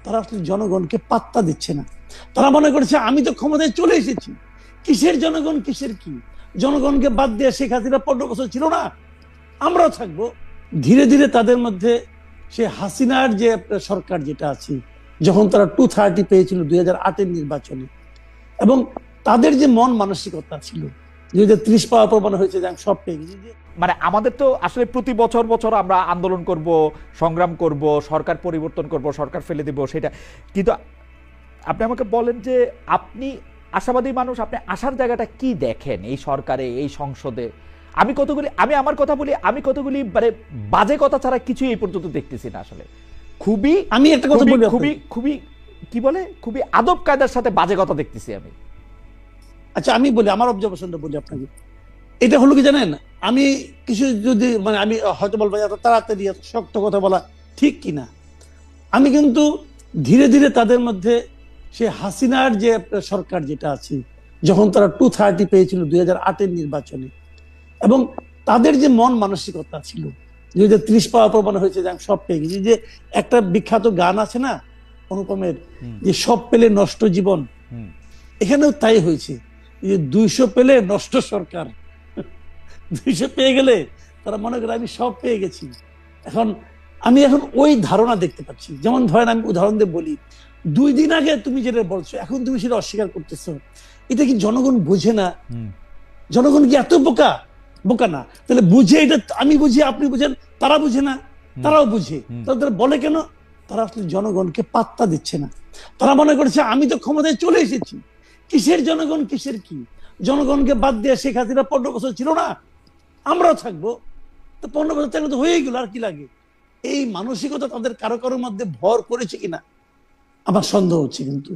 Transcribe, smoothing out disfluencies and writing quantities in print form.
তারা আসলে জনগণকে পাত্তা দিচ্ছে না। তারা মনে করছে আমি তো ক্ষমতায় চলে এসেছি, কিসের জনগণ কিসের কি, জনগণকে বাদ দিয়ে শেখ হাসিনা 15 বছর ছিল না, আমরাও থাকবো। ধীরে ধীরে তাদের মধ্যে সে হাসিনার যে সরকার যেটা আছে, যখন তারা 230 পেয়েছিল 2008-এর নির্বাচনে, এবং তাদের যে মন মানসিকতা ছিল 2030 পাওয়ার পর মনে হয়েছে যে আমি সব পেয়ে গেছি। মানে আমাদের তো আসলে প্রতি বছর বছর আমরা আন্দোলন করব, সংগ্রাম করব, সরকার পরিবর্তন করব, সরকার ফেলে দেব, সেটা কিন্তু আপনি আমাকে বলেন যে আপনি আশাবাদী মানুষ, আপনি আশার জায়গাটা কি দেখেন এই সরকারে, এই সংসদে? আমি আমার কথা বলি, আমি কতগুলি মানে বাজে কথা ছাড়া কিছুই এই পর্যন্ত দেখতেছি না আসলে। খুবই আমি একটা কথা বলি, খুবই খুবই কি বলে, খুবই আদব কায়দার সাথে বাজে কথা দেখতেছি আমি। আচ্ছা আমি বলি, আমার অবজারভেশনটা বলি আপনাকে। এটা হলো কি জানেন, আমি কিছু যদি মানে আমি হয়তো বলবো এত তাড়াতাড়ি এত শক্ত কথা বলা ঠিক কিনা, আমি কিন্তু ধীরে ধীরে তাদের মধ্যে সে হাসিনার যে সরকার যেটা আছে, যখন তারা 230 পেয়েছিল 2008-এর নির্বাচনে, এবং তাদের যে মন মানসিকতা ছিল 2030 পাওয়ার পর মনে হয়েছে যে আমি সব পেয়ে গেছি। যে একটা বিখ্যাত গান আছে না অনুপমের, যে সব পেলে নষ্ট জীবন, এখানেও তাই হয়েছে। যে 200 পেলে নষ্ট সরকার, 200 পেয়ে গেলে তারা মনে করে আমি সব পেয়ে গেছি। আমি এখন ওই ধারণা দেখতে পাচ্ছি। যেমন ধরেন আমি উদাহরণ দিয়ে বলি, 2 দিন আগে তুমি যেটা বলছো এখন তুমি সেটা অস্বীকার করতেছো, এটা কি জনগণ বুঝে না? জনগণ কি এত বোকা? বোকা না। তাহলে বুঝে, এটা আমি বুঝি আপনি বুঝেন, তারা বুঝে না? তারাও বুঝে। তারা বলে কেন? তারা আসলে জনগণকে পাত্তা দিচ্ছে না। তারা মনে করছে আমি তো ক্ষমতায় চলে এসেছি, কিসের জনগণ কিসের কি, জনগণকে বাদ দিয়ে শেখ হাসিনা 15 বছর ছিল না, আমরাও থাকবো। তো 15 বছর থাকলে তো হয়ে গেল, আর কি লাগে? এই মানসিকতা তাদের কারো কারোর মধ্যে ভর করেছে কিনা আমার সন্দেহ হচ্ছে কিন্তু।